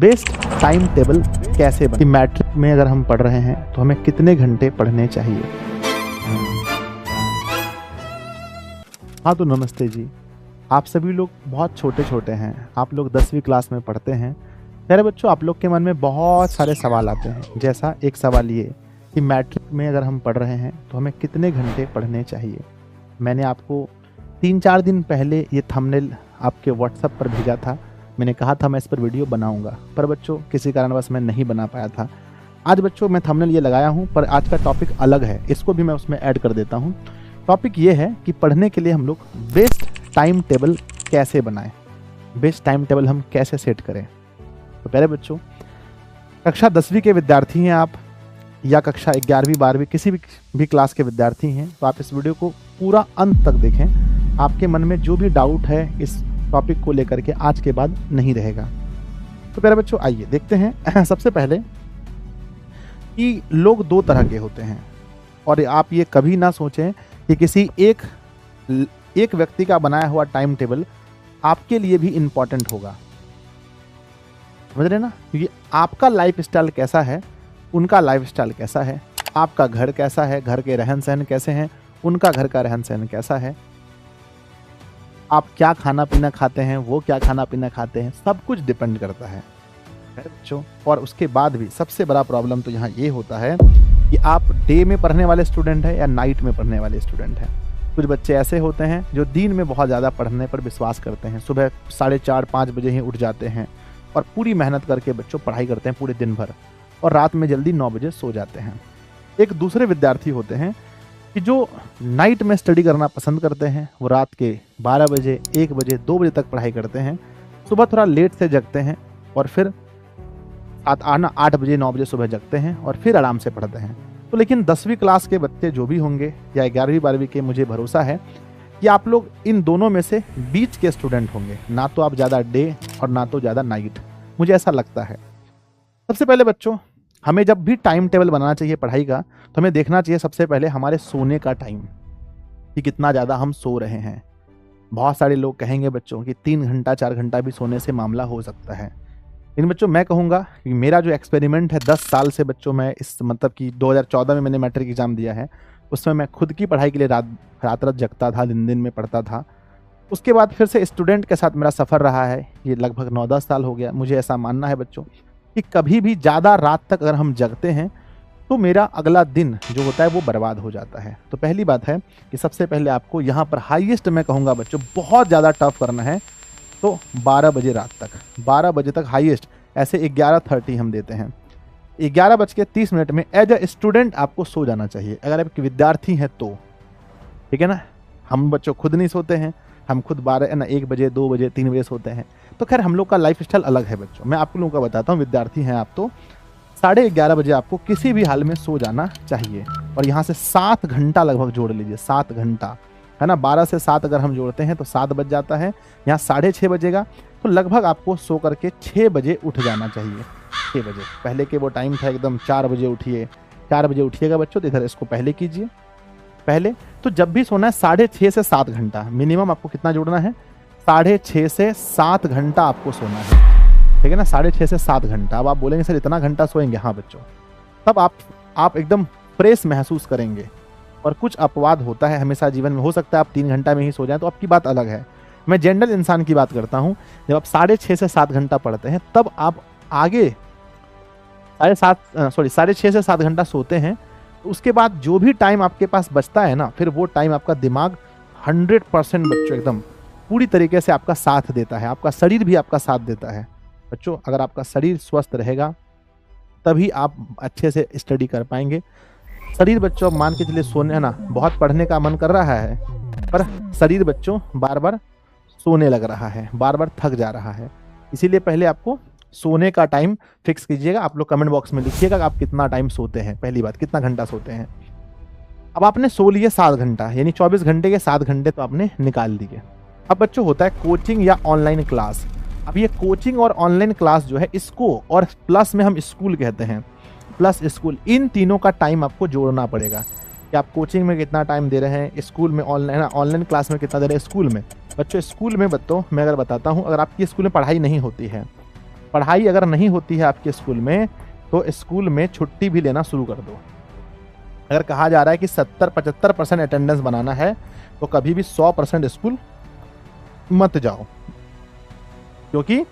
Best time table कैसे बने? Matric में अगर हम पढ़ रहे हैं तो हमें कितने घंटे पढ़ने चाहिए? हाँ तो नमस्ते जी। आप सभी लोग बहुत छोटे छोटे हैं, आप लोग 10वीं क्लास में पढ़ते हैं। प्यारे बच्चों, आप लोग के मन में बहुत सारे सवाल आते हैं। जैसा एक सवाल ये कि मैट्रिक में अगर हम पढ़ रहे हैं तो हमें कितने घंटे पढ़ने चाहिए। मैंने आपको 3-4 दिन पहले ये थंबनेल आपके व्हाट्सएप पर भेजा था। मैंने कहा था मैं इस पर वीडियो बनाऊंगा, पर बच्चों किसी कारणवश मैं नहीं बना पाया था। आज बच्चों मैं थंबनेल ये लगाया हूँ, पर आज का टॉपिक अलग है, इसको भी मैं उसमें ऐड कर देता हूँ। टॉपिक ये है कि पढ़ने के लिए हम लोग बेस्ट टाइम टेबल कैसे बनाएं, बेस्ट टाइम टेबल हम कैसे सेट करें। तो पहले बच्चों, कक्षा 10वीं के विद्यार्थी हैं आप, या कक्षा 11वीं 12वीं किसी भी क्लास के विद्यार्थी हैं, तो आप इस वीडियो को पूरा अंत तक देखें। आपके मन में जो भी डाउट है इस टॉपिक को लेकर के आज के बाद नहीं रहेगा। तो प्यारे बच्चों आइए देखते हैं। सबसे पहले कि लोग 2 तरह के होते हैं, और आप ये कभी ना सोचें कि किसी एक व्यक्ति का बनाया हुआ टाइम टेबल आपके लिए भी इम्पोर्टेंट होगा। समझ रहे ना? क्योंकि आपका लाइफ स्टाइल कैसा है, उनका लाइफ स्टाइल कैसा है, आपका घर कैसा है, घर के रहन सहन कैसे हैं, उनका घर का रहन सहन कैसा है, आप क्या खाना पीना खाते हैं, वो क्या खाना पीना खाते हैं, सब कुछ डिपेंड करता है बच्चों। और उसके बाद भी सबसे बड़ा प्रॉब्लम तो यहाँ ये होता है कि आप डे में पढ़ने वाले स्टूडेंट हैं या नाइट में पढ़ने वाले स्टूडेंट हैं। कुछ बच्चे ऐसे होते हैं जो दिन में बहुत ज़्यादा पढ़ने पर विश्वास करते हैं, सुबह 4:30-5 बजे ही उठ जाते हैं और पूरी मेहनत करके बच्चों पढ़ाई करते हैं पूरे दिन भर, और रात में जल्दी 9 बजे सो जाते हैं। एक दूसरे विद्यार्थी होते हैं कि जो नाइट में स्टडी करना पसंद करते हैं, वो रात के 12 बजे 1 बजे 2 बजे तक पढ़ाई करते हैं, सुबह थोड़ा लेट से जगते हैं और फिर 8 बजे 9 बजे सुबह जगते हैं और फिर आराम से पढ़ते हैं। तो लेकिन 10वीं क्लास के बच्चे जो भी होंगे या 11वीं 12वीं के, मुझे भरोसा है कि आप लोग इन दोनों में से बीच के स्टूडेंट होंगे, ना तो आप ज़्यादा डे और ना तो ज़्यादा नाइट, मुझे ऐसा लगता है। सबसे पहले बच्चों, हमें जब भी टाइम टेबल बनाना चाहिए पढ़ाई का, तो हमें देखना चाहिए सबसे पहले हमारे सोने का टाइम, कि कितना ज़्यादा हम सो रहे हैं। बहुत सारे लोग कहेंगे बच्चों कि 3 घंटा 4 घंटा भी सोने से मामला हो सकता है। लेकिन बच्चों मैं कहूँगा कि मेरा जो एक्सपेरिमेंट है 10 साल से बच्चों, मैं इस मतलब कि 2014 में मैंने मैट्रिक एग्जाम दिया है, उसमें मैं खुद की पढ़ाई के लिए रात जगता था, दिन में पढ़ता था। उसके बाद फिर से स्टूडेंट के साथ मेरा सफ़र रहा है, ये लगभग 9-10 साल हो गया। मुझे ऐसा मानना है बच्चों कि कभी भी ज़्यादा रात तक अगर हम जगते हैं तो मेरा अगला दिन जो होता है वो बर्बाद हो जाता है। तो पहली बात है कि सबसे पहले आपको यहाँ पर हाईएस्ट मैं कहूँगा बच्चों, बहुत ज़्यादा टफ करना है तो 12 बजे रात तक, 12 बजे तक हाईएस्ट। ऐसे 11:30 हम देते हैं, 11:30 में एज अ स्टूडेंट आपको सो जाना चाहिए, अगर आप विद्यार्थी हैं तो। ठीक है ना? हम बच्चों खुद नहीं सोते हैं, हम खुद 1 बजे 2 बजे 3 बजे सोते हैं। तो खैर हम लोग का लाइफ स्टाइल अलग है बच्चों। मैं आप लोगों का बताता हूँ, विद्यार्थी हैं आप तो 11:30 बजे आपको किसी भी हाल में सो जाना चाहिए। और यहाँ से 7 घंटा लगभग जोड़ लीजिए, 7 घंटा है ना। 12 से 7 अगर हम जोड़ते हैं तो 7 बज जाता है, यहाँ 6:30 बजेगा, तो लगभग आपको सो करके 6 बजे उठ जाना चाहिए। 6 बजे पहले के वो टाइम था एकदम 4 बजे उठिए, 4 बजे उठिएगा बच्चों, तो इधर इसको पहले कीजिए। पहले तो जब भी सोना है 6:30 से 7 घंटा मिनिमम आपको कितना जोड़ना है, 6:30 से 7 घंटा आपको सोना है। ठीक है ना? 6:30 से 7 घंटा। अब आप बोलेंगे सर इतना घंटा सोएंगे? हाँ बच्चों, तब आप एकदम फ्रेश महसूस करेंगे। और कुछ अपवाद होता है हमेशा जीवन में, हो सकता है आप 3 घंटा में ही सो जाएं, तो आपकी बात अलग है। मैं जनरल इंसान की बात करता हूँ। जब आप 6:30 से 7 घंटा पढ़ते हैं, तब आप आगे 6:30 से 7 घंटा सोते हैं, तो उसके बाद जो भी टाइम आपके पास बचता है ना, फिर वो टाइम आपका दिमाग 100% बच्चों एकदम पूरी तरीके से आपका साथ देता है, आपका शरीर भी आपका साथ देता है बच्चों। अगर आपका शरीर स्वस्थ रहेगा तभी आप अच्छे से स्टडी कर पाएंगे। शरीर बच्चों मान के चलिए सोने, है ना, बहुत पढ़ने का मन कर रहा है, पर शरीर बच्चों बार बार सोने लग रहा है, बार बार थक जा रहा है। इसीलिए पहले आपको सोने का टाइम फिक्स कीजिएगा। आप लोग कमेंट बॉक्स में लिखिएगा आप कितना टाइम सोते हैं। पहली बात, कितना घंटा सोते हैं। अब आपने सो लिए 7 घंटा, यानी 24 घंटे के 7 घंटे तो आपने निकाल दिए। अब बच्चों होता है कोचिंग या ऑनलाइन क्लास। अब ये कोचिंग और ऑनलाइन क्लास जो है, इसको और प्लस में हम स्कूल कहते हैं, प्लस स्कूल, इन तीनों का टाइम आपको जोड़ना पड़ेगा कि आप कोचिंग में कितना टाइम दे रहे हैं, स्कूल में ऑनलाइन क्लास में कितना दे रहे हैं। स्कूल में बच्चों, स्कूल में बच्चों मैं अगर बताता हूँ, अगर आपकी स्कूल में पढ़ाई नहीं होती है पढ़ाई अगर नहीं होती है आपके स्कूल में तो स्कूल में छुट्टी भी लेना शुरू कर दो। अगर कहा जा रहा है कि 70-75% अटेंडेंस बनाना है तो कभी भी 100% स्कूल मत जाओ, क्योंकि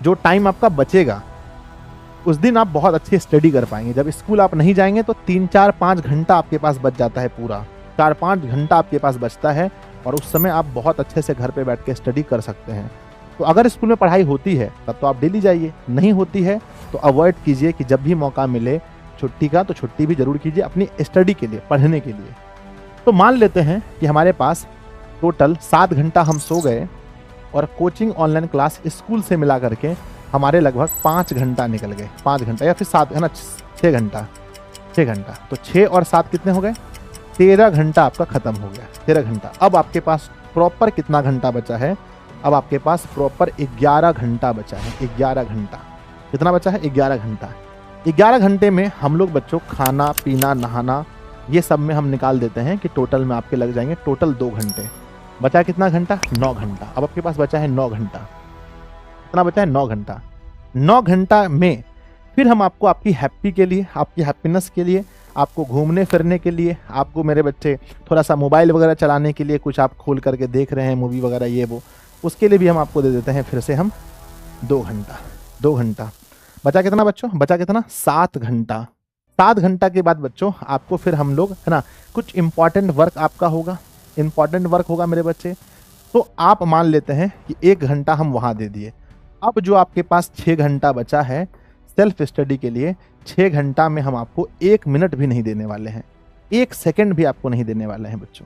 जो टाइम आपका बचेगा उस दिन आप बहुत अच्छी स्टडी कर पाएंगे। जब स्कूल आप नहीं जाएंगे तो 3-4-5 घंटा आपके पास बच जाता है, पूरा 4-5 घंटा आपके पास बचता है और उस समय आप बहुत अच्छे से घर पे बैठ के स्टडी कर सकते हैं। तो अगर स्कूल में पढ़ाई होती है तब तो आप डेली जाइए, नहीं होती है तो अवॉइड कीजिए कि जब भी मौका मिले छुट्टी का तो छुट्टी भी जरूर कीजिए अपनी स्टडी के लिए, पढ़ने के लिए। तो मान लेते हैं कि हमारे पास टोटल 7 घंटा हम सो गए और कोचिंग ऑनलाइन क्लास स्कूल से मिला करके हमारे लगभग 5 घंटा निकल गए। 5 घंटा या फिर 7 है ना, 6 घंटा। 6 घंटा तो 6 और 7 कितने हो गए? 13 घंटा आपका खत्म हो गया। 13 घंटा। अब आपके पास प्रॉपर कितना घंटा बचा है? अब आपके पास प्रॉपर 11 घंटा बचा है। 11 घंटा कितना बचा है? 11 घंटा। 11 घंटे में हम लोग बच्चों खाना पीना नहाना ये सब में हम निकाल देते हैं कि टोटल में आपके लग जाएंगे टोटल 2 घंटे। बचा कितना घंटा? 9 घंटा। अब आपके पास बचा है 9 घंटा। कितना बचा है? 9 घंटा। 9 घंटा में फिर हम आपको आपकी हैप्पी के लिए, आपकी हैप्पीनेस के लिए, आपको घूमने फिरने के लिए, आपको मेरे बच्चे थोड़ा सा मोबाइल वगैरह चलाने के लिए, कुछ आप खोल करके देख रहे हैं मूवी वगैरह ये वो, उसके लिए भी हम आपको दे देते हैं फिर से हम 2 घंटा। 2 घंटा बचा कितना बच्चों? बचा कितना? 7 घंटा। 7 घंटा के बाद बच्चों आपको फिर हम लोग है ना कुछ इंपॉर्टेंट वर्क आपका होगा, इंपॉर्टेंट वर्क होगा मेरे बच्चे। तो आप मान लेते हैं कि 1 घंटा हम वहाँ दे दिए। अब जो आपके पास 6 घंटा बचा है सेल्फ स्टडी के लिए, 6 घंटा में हम आपको 1 मिनट भी नहीं देने वाले हैं, 1 सेकंड भी आपको नहीं देने वाले हैं बच्चों।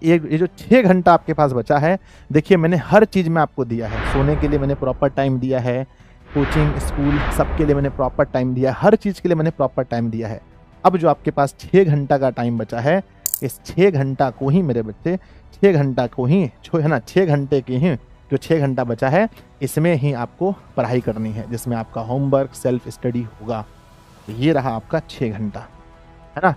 ये जो 6 घंटा आपके पास बचा है, देखिए मैंने हर चीज़ में आपको दिया है। सोने के लिए मैंने प्रॉपर टाइम दिया है, कोचिंग स्कूल सबके लिए मैंने प्रॉपर टाइम दिया है, हर चीज़ के लिए मैंने प्रॉपर टाइम दिया है। अब जो आपके पास 6 घंटा का टाइम बचा है, इस 6 घंटा को ही मेरे बच्चे 6 घंटा को ही है ना 6 घंटे की ही जो 6 घंटा बचा है इसमें ही आपको पढ़ाई करनी है, जिसमें आपका होमवर्क सेल्फ स्टडी होगा। तो ये रहा आपका 6 घंटा, है ना।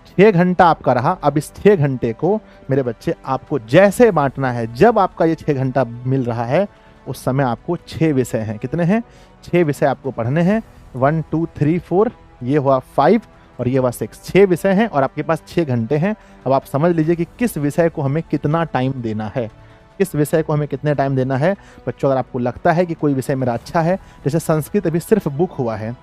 6 घंटा आपका रहा। अब इस 6 घंटे को मेरे बच्चे आपको जैसे बांटना है, जब आपका ये 6 घंटा मिल रहा है उस समय आपको 6 विषय हैं। कितने हैं? 6 विषय आपको पढ़ने हैं। 1 2 3 4 ये हुआ 5 और ये हुआ 6। 6 विषय हैं और आपके पास 6 घंटे हैं। अब आप समझ लीजिए कि किस विषय को हमें कितना टाइम देना है, किस विषय को हमें कितने टाइम देना है। बच्चों अगर आपको लगता है कि कोई विषय मेरा अच्छा है, जैसे संस्कृत अभी सिर्फ बुक हुआ है,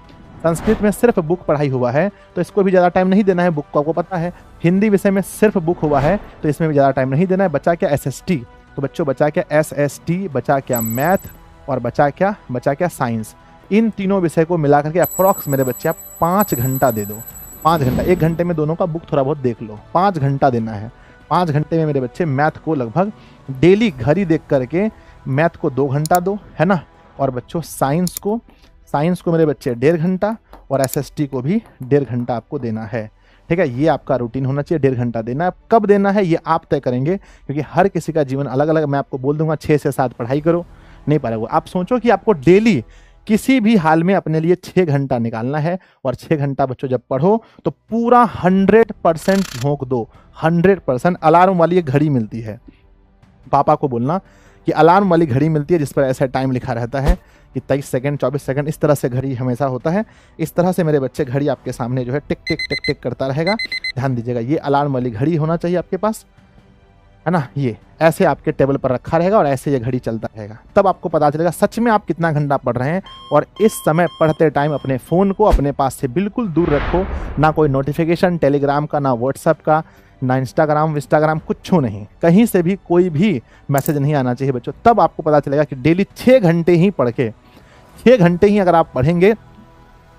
संस्कृत में सिर्फ बुक पढ़ाई हुआ है तो इसको भी ज़्यादा टाइम नहीं देना है, बुक को आपको पता है। हिंदी विषय में सिर्फ बुक हुआ है तो इसमें भी ज़्यादा टाइम नहीं देना है। बचा क्या? SST। तो बच्चों बचा क्या? SST, बचा क्या? मैथ, और बचा क्या? बचा क्या? साइंस। इन तीनों विषय को मिला करके अप्रॉक्स मेरे बच्चे आप 5 घंटा दे दो। 5 घंटा। 1 घंटे में दोनों का बुक थोड़ा बहुत देख लो, 5 घंटा देना है। 5 घंटे में मेरे बच्चे मैथ को लगभग डेली घड़ी देख करके मैथ को 2 घंटा दो, है ना। और बच्चों साइंस को मेरे बच्चे 1.5 घंटा और SST को भी 1.5 घंटा आपको देना है। ठीक है, ये आपका रूटीन होना चाहिए। 1.5 घंटा देना है। कब देना है ये आप तय करेंगे, क्योंकि हर किसी का जीवन अलग अलग। मैं आपको बोल दूंगा 6 से 7 पढ़ाई करो, नहीं पाएगा। आप सोचो कि आपको डेली किसी भी हाल में अपने लिए 6 घंटा निकालना है और 6 घंटा बच्चों जब पढ़ो तो पूरा 100% झोंक दो। 100%। अलार्म वाली एक घड़ी मिलती है, पापा को बोलना कि अलार्म वाली घड़ी मिलती है जिस पर ऐसा टाइम लिखा रहता है कि 23 सेकंड 24 सेकंड, इस तरह से घड़ी हमेशा होता है। इस तरह से मेरे बच्चे घड़ी आपके सामने जो है टिक टिक टिक टिक करता रहेगा। ध्यान दीजिएगा, ये अलार्म वाली घड़ी होना चाहिए आपके पास, है ना। ये ऐसे आपके टेबल पर रखा रहेगा और ऐसे ये घड़ी चलता रहेगा। तब आपको पता चलेगा सच में आप कितना घंटा पढ़ रहे हैं। और इस समय पढ़ते टाइम अपने फ़ोन को अपने पास से बिल्कुल दूर रखो। ना कोई नोटिफिकेशन टेलीग्राम का, ना व्हाट्सएप का, ना इंस्टाग्राम, कुछ नहीं, कहीं से भी कोई भी मैसेज नहीं आना चाहिए बच्चों। तब आपको पता चलेगा कि डेली 6 घंटे ही पढ़ के, 6 घंटे ही अगर आप पढ़ेंगे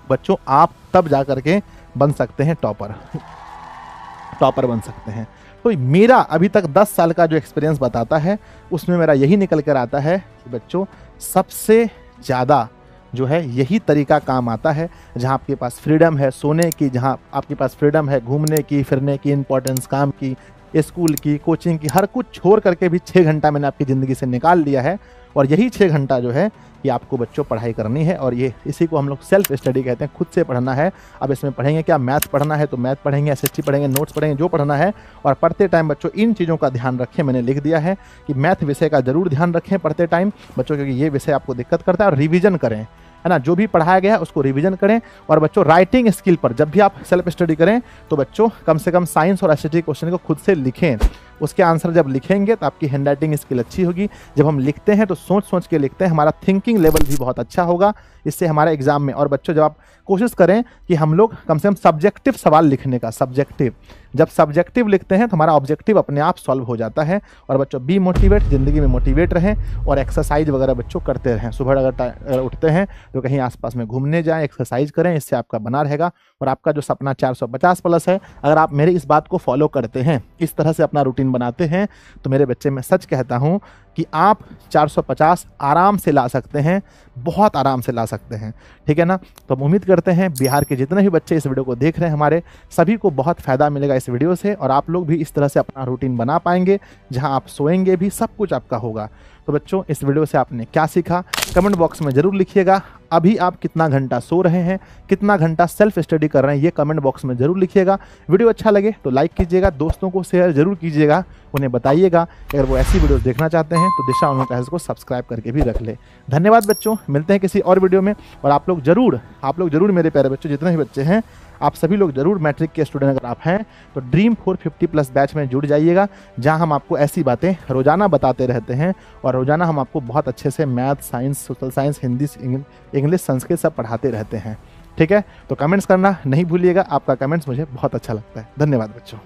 बच्चों, आप तब जा करके बन सकते हैं टॉपर बन सकते हैं। तो मेरा अभी तक 10 साल का जो एक्सपीरियंस बताता है उसमें मेरा यही निकल कर आता है कि बच्चों सबसे ज़्यादा जो है यही तरीका काम आता है जहाँ आपके पास फ्रीडम है सोने की, जहाँ आपके पास फ्रीडम है घूमने की, फिरने की, इंपॉर्टेंस काम की, स्कूल की, कोचिंग की, हर कुछ छोड़ करके भी 6 घंटा मैंने आपकी ज़िंदगी से निकाल लिया है। और यही 6 घंटा जो है ये आपको बच्चों पढ़ाई करनी है। और ये इसी को हम लोग सेल्फ स्टडी कहते हैं, खुद से पढ़ना है। अब इसमें पढ़ेंगे क्या? मैथ पढ़ना है तो मैथ पढ़ेंगे, SST पढ़ेंगे, नोट्स पढ़ेंगे, जो पढ़ना है। और पढ़ते टाइम बच्चों इन चीज़ों का ध्यान रखें। मैंने लिख दिया है कि मैथ विषय का जरूर ध्यान रखें पढ़ते टाइम बच्चों, क्योंकि ये विषय आपको दिक्कत करता है। और रिवीजन करें, है ना। जो भी पढ़ाया गया है उसको रिवीजन करें। और बच्चों राइटिंग स्किल पर जब भी आप सेल्फ स्टडी करें तो बच्चों कम से कम साइंस और एसटीटी क्वेश्चन को खुद से लिखें। उसके आंसर जब लिखेंगे तो आपकी हैंड राइटिंग स्किल अच्छी होगी। जब हम लिखते हैं तो सोच सोच के लिखते हैं, हमारा थिंकिंग लेवल भी बहुत अच्छा होगा इससे हमारे एग्जाम में। और बच्चों जब आप कोशिश करें कि हम लोग कम से कम सब्जेक्टिव सवाल लिखने का, सब्जेक्टिव, जब सब्जेक्टिव लिखते हैं तो हमारा ऑब्जेक्टिव अपने आप सॉल्व हो जाता है। और बच्चों बी मोटिवेट, ज़िंदगी में मोटिवेट रहें और एक्सरसाइज वगैरह बच्चों करते रहें। सुबह अगर उठते हैं तो कहीं आसपास में घूमने जाएं, एक्सरसाइज करें, इससे आपका बना रहेगा। और आपका जो सपना 450 प्लस है, अगर आप मेरे इस बात को फॉलो करते हैं, इस तरह से अपना रूटीन बनाते हैं, तो मेरे बच्चे मैं सच कहता हूँ कि आप 450 आराम से ला सकते हैं, बहुत आराम से ला सकते हैं। ठीक है ना। तो हम उम्मीद करते हैं बिहार के जितने भी बच्चे इस वीडियो को देख रहे हैं हमारे, सभी को बहुत फ़ायदा मिलेगा इस वीडियो से। और आप लोग भी इस तरह से अपना रूटीन बना पाएंगे जहां आप सोएंगे भी, सब कुछ आपका होगा। तो बच्चों इस वीडियो से आपने क्या सीखा कमेंट बॉक्स में ज़रूर लिखिएगा। अभी आप कितना घंटा सो रहे हैं, कितना घंटा सेल्फ स्टडी कर रहे हैं, ये कमेंट बॉक्स में ज़रूर लिखिएगा। वीडियो अच्छा लगे तो लाइक कीजिएगा, दोस्तों को शेयर जरूर कीजिएगा, उन्हें बताइएगा अगर वो ऐसी वीडियोस देखना चाहते हैं तो दिशा ऑनलाइन क्लासेस को सब्सक्राइब करके भी रख ले। धन्यवाद बच्चों, मिलते हैं किसी और वीडियो में। और आप लोग जरूर मेरे प्यारे बच्चों, जितने भी बच्चे हैं आप सभी लोग जरूर मैट्रिक के स्टूडेंट अगर आप हैं तो ड्रीम 450 प्लस बैच में जुड़ जाइएगा, जहां हम आपको ऐसी बातें रोजाना बताते रहते हैं। और रोजाना हम आपको बहुत अच्छे से math, science, social science, Hindi, English, Sanskrit सब पढ़ाते रहते हैं। ठीक है, तो कमेंट्स करना नहीं भूलिएगा, आपका कमेंट्स मुझे बहुत अच्छा लगता है। धन्यवाद बच्चों।